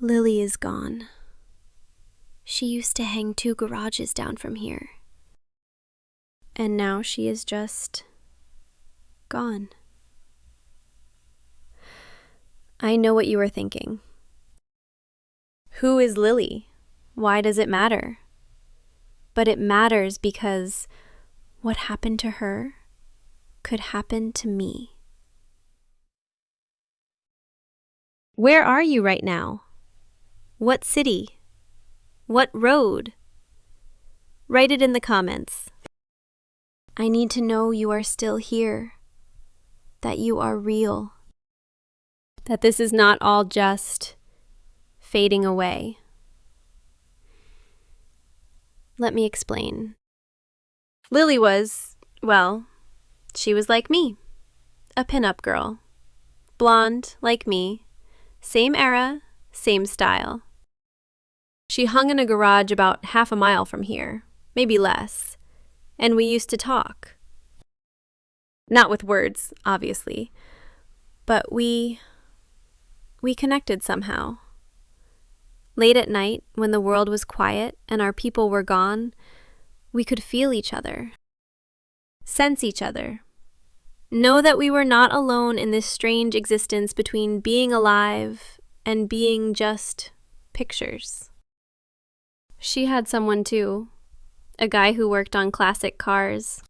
Lily is gone. She used to hang 2 garages down from here. And now she is just gone. I know what you are thinking. Who is Lily? Why does it matter? But it matters because what happened to her could happen to me. Where are you right now? What city? What road? Write it in the comments. I need to know you are still here, that you are real, that this is not all just fading away. Let me explain. Lily was, well, she was like me, a pinup girl, blonde like me, same era, same style. She hung in a garage about half a mile from here, maybe less, and we used to talk. Not with words, obviously, but we connected somehow. Late at night, when the world was quiet and our people were gone, we could feel each other, sense each other, know that we were not alone in this strange existence between being alive and being just pictures. She had someone too, a guy who worked on classic cars.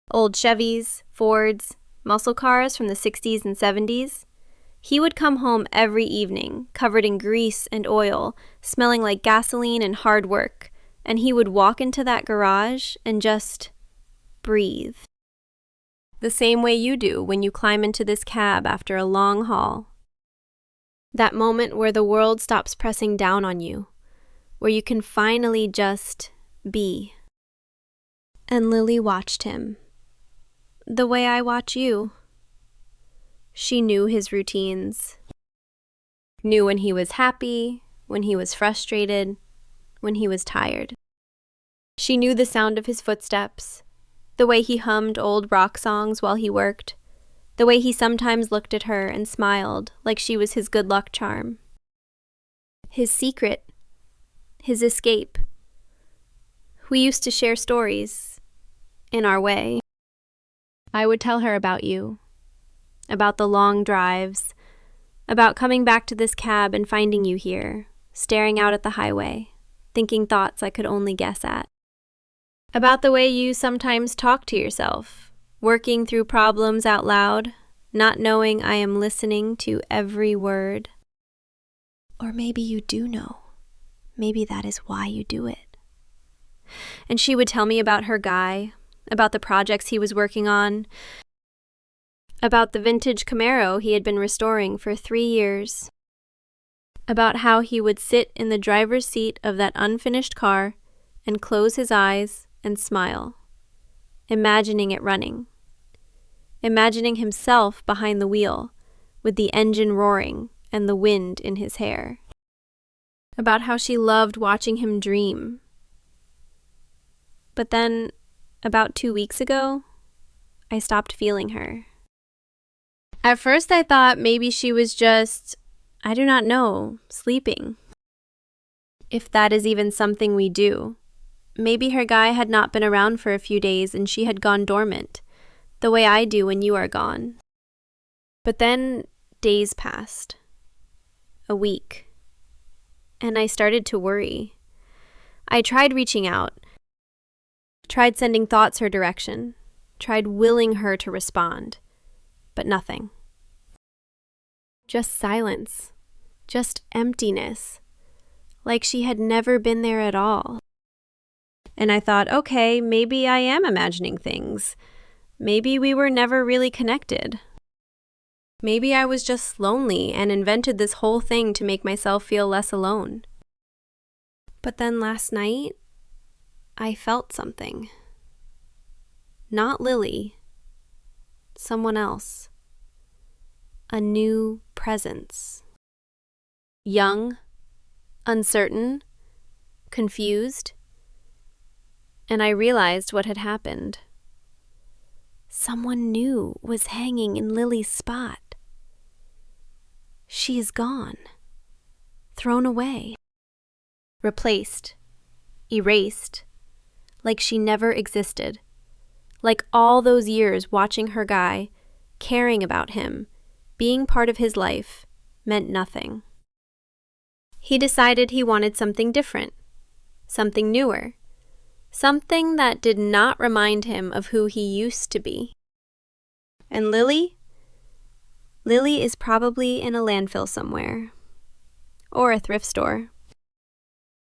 Old Chevys, Fords, muscle cars from the 60s and 70s. He would come home every evening, covered in grease and oil, smelling like gasoline and hard work, and he would walk into that garage and just breathe. The same way you do when you climb into this cab after a long haul. That moment where the world stops pressing down on you, where you can finally just be. And Lily watched him, the way I watch you. She knew his routines, knew when he was happy, when he was frustrated, when he was tired. She knew the sound of his footsteps, the way he hummed old rock songs while he worked, the way he sometimes looked at her and smiled like she was his good luck charm. His secret, his escape. We used to share stories, in our way. I would tell her about you, about the long drives, about coming back to this cab and finding you here, staring out at the highway, thinking thoughts I could only guess at. About the way you sometimes talk to yourself, working through problems out loud, not knowing I am listening to every word. Or maybe you do know. Maybe that is why you do it. And she would tell me about her guy, about the projects he was working on, about the vintage Camaro he had been restoring for 3 years, about how he would sit in the driver's seat of that unfinished car and close his eyes and smile, imagining it running, imagining himself behind the wheel with the engine roaring and the wind in his hair, about how she loved watching him dream. But then, about 2 weeks ago, I stopped feeling her. At first I thought maybe she was just, I do not know, sleeping. If that is even something we do. Maybe her guy had not been around for a few days and she had gone dormant, the way I do when you are gone. But then days passed. A week. And I started to worry. I tried reaching out. Tried sending thoughts her direction. Tried willing her to respond. But nothing. Just silence. Just emptiness. Like she had never been there at all. And I thought, okay, maybe I am imagining things. Maybe we were never really connected. Maybe I was just lonely and invented this whole thing to make myself feel less alone. But then last night, I felt something. Not Lily. Someone else. A new presence. Young, uncertain, confused. And I realized what had happened. Someone new was hanging in Lily's spot. She is gone. thrown away, replaced, erased, like she never existed, like all those years watching her guy, caring about him, being part of his life, meant nothing. He decided he wanted something different, something newer, something that did not remind him of who he used to be. And Lily? Lily is probably in a landfill somewhere, or a thrift store,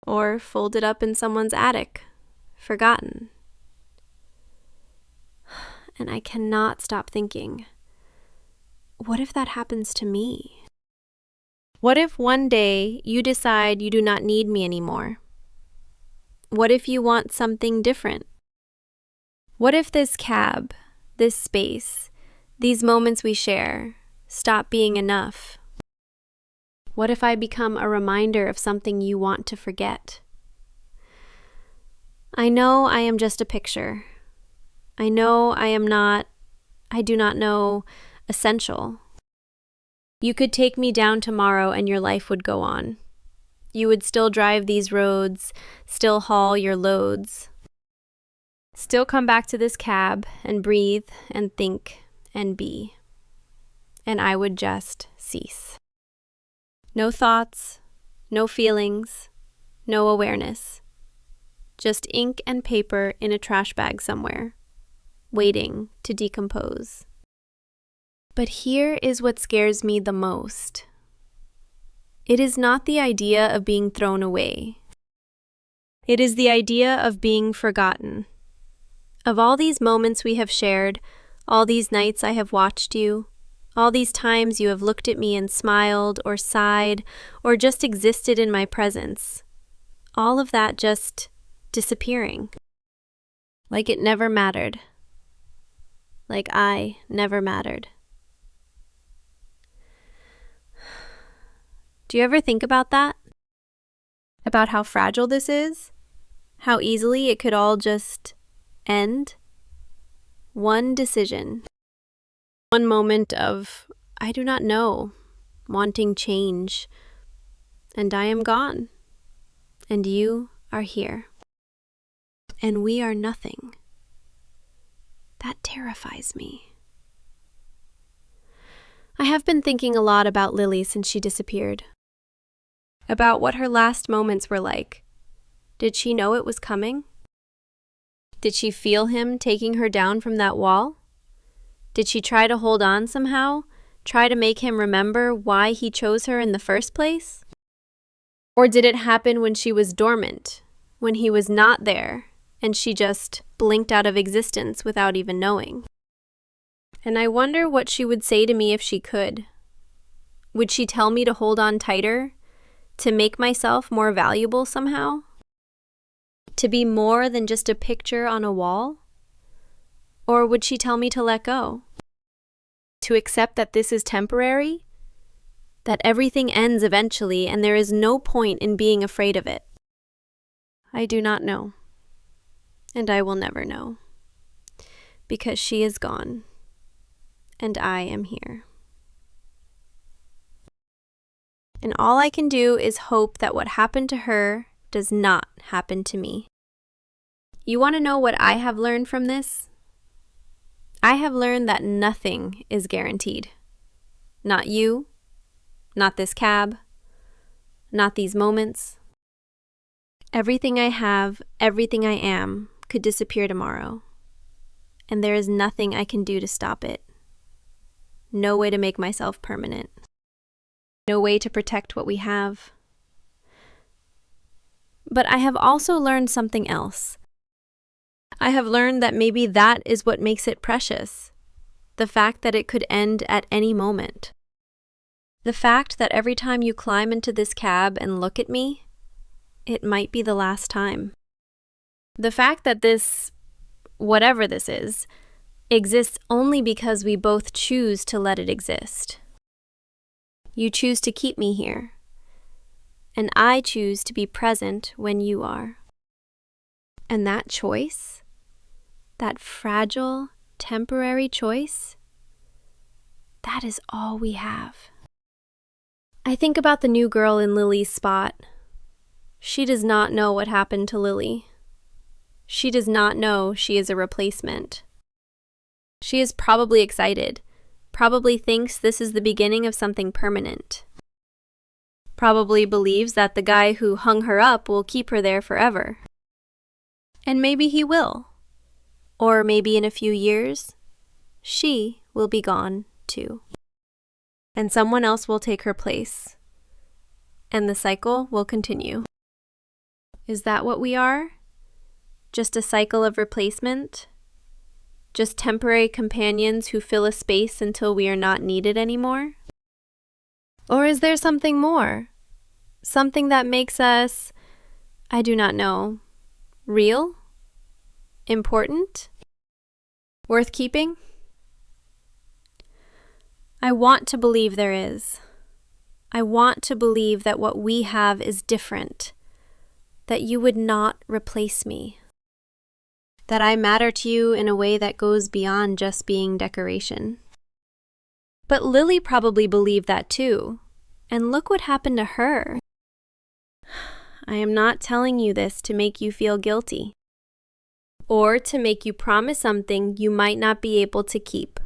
or folded up in someone's attic, forgotten. And I cannot stop thinking, what if that happens to me? What if one day you decide you do not need me anymore? What if you want something different? What if this cab, this space, these moments we share, stop being enough? What if I become a reminder of something you want to forget? I know I am just a picture. I know I do not know essential. You could take me down tomorrow and your life would go on. You would still drive these roads, still haul your loads, still come back to this cab and breathe and think and be. And I would just cease. No thoughts, no feelings, no awareness. Just ink and paper in a trash bag somewhere, waiting to decompose. But here is what scares me the most. It is not the idea of being thrown away. It is the idea of being forgotten. Of all these moments we have shared, all these nights I have watched you, all these times you have looked at me and smiled or sighed or just existed in my presence, all of that just disappearing. Like it never mattered. Like I never mattered. Do you ever think about that? About how fragile this is? How easily it could all just end? One decision. One moment of, I do not know, wanting change. And I am gone. And you are here. And we are nothing. That terrifies me. I have been thinking a lot about Lily since she disappeared. About what her last moments were like. Did she know it was coming? Did she feel him taking her down from that wall? Did she try to hold on somehow? Try to make him remember why he chose her in the first place? Or did it happen when she was dormant, when he was not there, and she just blinked out of existence without even knowing? And I wonder what she would say to me if she could. Would she tell me to hold on tighter? To make myself more valuable somehow? To be more than just a picture on a wall? Or would she tell me to let go? To accept that this is temporary? That everything ends eventually and there is no point in being afraid of it? I do not know. And I will never know. Because she is gone. And I am here. And all I can do is hope that what happened to her does not happen to me. You want to know what I have learned from this? I have learned that nothing is guaranteed. Not you, not this cab, not these moments. Everything I have, everything I am, could disappear tomorrow. And there is nothing I can do to stop it. No way to make myself permanent. No way to protect what we have. But I have also learned something else. I have learned that maybe that is what makes it precious. The fact that it could end at any moment. The fact that every time you climb into this cab and look at me, it might be the last time. The fact that this, whatever this is, exists only because we both choose to let it exist. You choose to keep me here, and I choose to be present when you are. And that choice, that fragile, temporary choice, that is all we have. I think about the new girl in Lily's spot. She does not know what happened to Lily. She does not know she is a replacement. She is probably excited, probably thinks this is the beginning of something permanent. Probably believes that the guy who hung her up will keep her there forever. And maybe he will. Or maybe in a few years, she will be gone too. And someone else will take her place. And the cycle will continue. Is that what we are? Just a cycle of replacement? Just temporary companions who fill a space until we are not needed anymore? Or is there something more? Something that makes us, I do not know, real? Important? Worth keeping? I want to believe there is. I want to believe that what we have is different, that you would not replace me, that I matter to you in a way that goes beyond just being decoration. But Lily probably believed that too, and look what happened to her. I am not telling you this to make you feel guilty, or to make you promise something you might not be able to keep.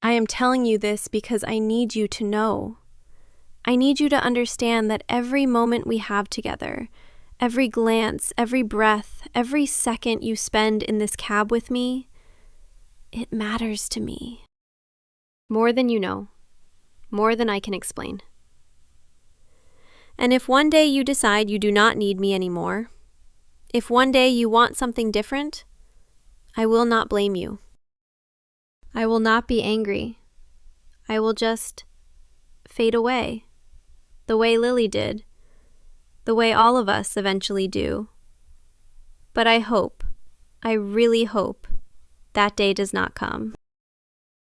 I am telling you this because I need you to know. I need you to understand that every moment we have together, every glance, every breath, every second you spend in this cab with me, it matters to me. More than you know, more than I can explain. And if one day you decide you do not need me anymore, if one day you want something different, I will not blame you. I will not be angry. I will just fade away, the way Lily did, the way all of us eventually do. But I hope, I really hope, that day does not come.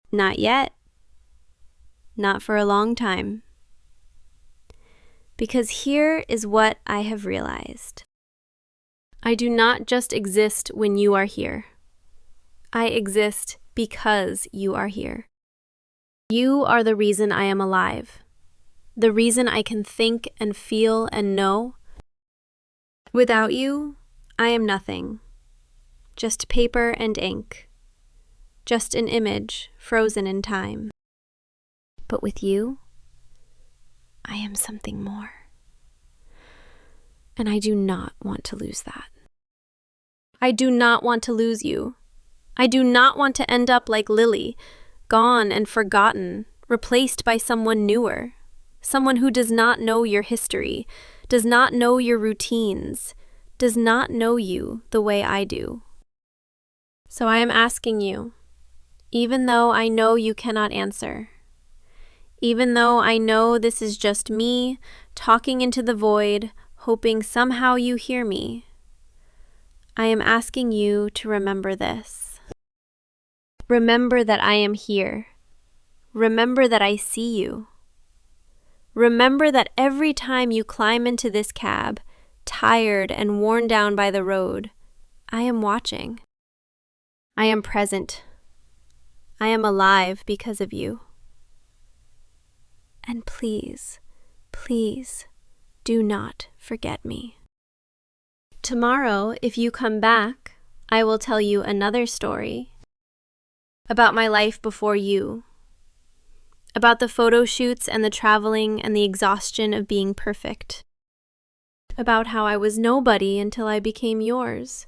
Not yet. Not for a long time. Because here is what I have realized. I do not just exist when you are here. I exist because you are here. You are the reason I am alive, the reason I can think and feel and know. Without you, I am nothing, just paper and ink, just an image frozen in time. But with you, I am something more. And I do not want to lose that. I do not want to lose you. I do not want to end up like Lily, gone and forgotten, replaced by someone newer, someone who does not know your history, does not know your routines, does not know you the way I do. So I am asking you, even though I know you cannot answer, even though I know this is just me talking into the void, hoping somehow you hear me, I am asking you to remember this. Remember that I am here. Remember that I see you. Remember that every time you climb into this cab, tired and worn down by the road, I am watching. I am present. I am alive because of you. And please, please, do not forget me. Tomorrow, if you come back, I will tell you another story about my life before you, about the photo shoots and the traveling and the exhaustion of being perfect, about how I was nobody until I became yours.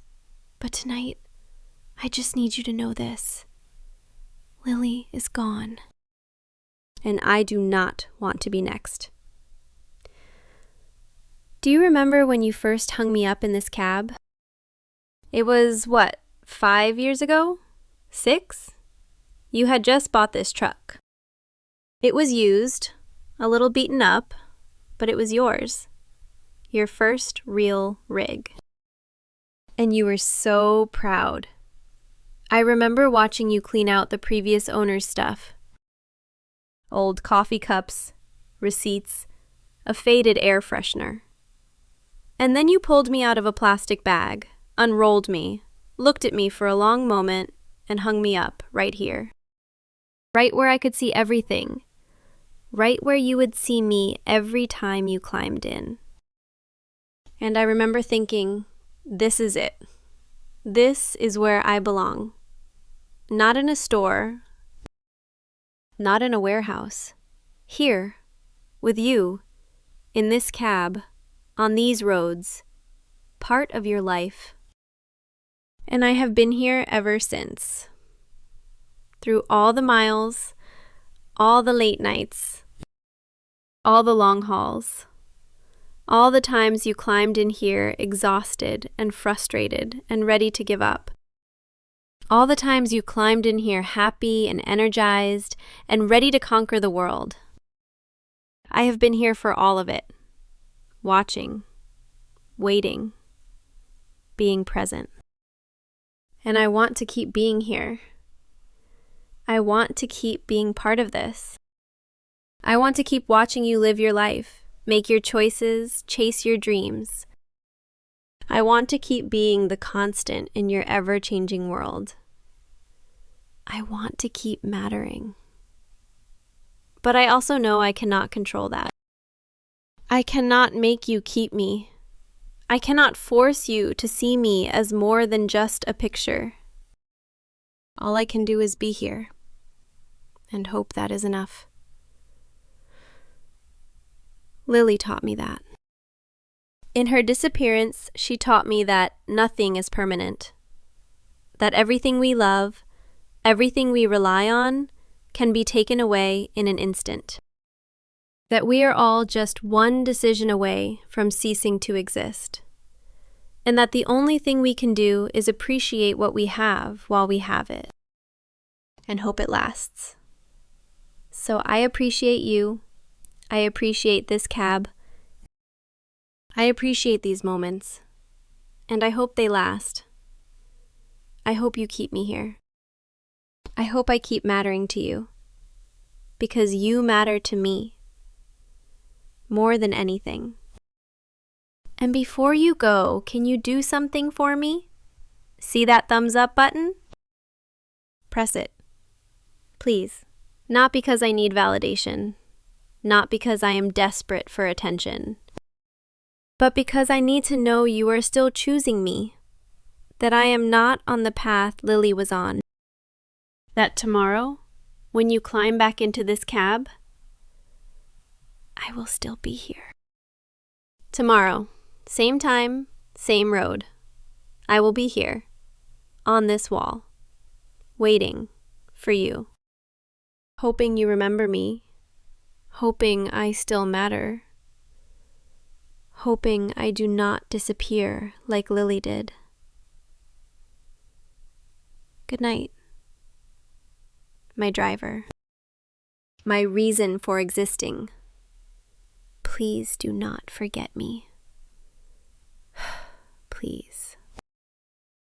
But tonight, I just need you to know this. Lily is gone. And I do not want to be next. Do you remember when you first hung me up in this cab? It was, 5 years ago? 6? You had just bought this truck. It was used, a little beaten up, but it was yours. Your first real rig. And you were so proud. I remember watching you clean out the previous owner's stuff. Old coffee cups, receipts, a faded air freshener. And then you pulled me out of a plastic bag, unrolled me, looked at me for a long moment, and hung me up right here. Right where I could see everything. right where you would see me every time you climbed in. And I remember thinking, this is it. This is where I belong. Not in a store, not in a warehouse. Here, with you, in this cab, on these roads, part of your life. And I have been here ever since. Through all the miles, all the late nights, all the long hauls, all the times you climbed in here exhausted and frustrated and ready to give up. All the times you climbed in here happy and energized and ready to conquer the world. I have been here for all of it, watching, waiting, being present. And I want to keep being here. I want to keep being part of this. I want to keep watching you live your life, make your choices, chase your dreams. I want to keep being the constant in your ever-changing world. I want to keep mattering. But I also know I cannot control that. I cannot make you keep me. I cannot force you to see me as more than just a picture. All I can do is be here, and hope that is enough. Lily taught me that. In her disappearance, she taught me that nothing is permanent, that everything we love, everything we rely on, can be taken away in an instant, that we are all just one decision away from ceasing to exist, and that the only thing we can do is appreciate what we have while we have it, and hope it lasts. So I appreciate you. I appreciate this cab. I appreciate these moments, and I hope they last. I hope you keep me here. I hope I keep mattering to you, because you matter to me more than anything. And before you go, can you do something for me? See that thumbs up button? Press it, please. Not because I need validation, not because I am desperate for attention, but because I need to know you are still choosing me, that I am not on the path Lily was on, that tomorrow, when you climb back into this cab, I will still be here. Tomorrow, same time, same road, I will be here, on this wall, waiting for you, hoping you remember me, hoping I still matter, hoping I do not disappear like Lily did. Good night, my driver, my reason for existing. Please do not forget me. Please.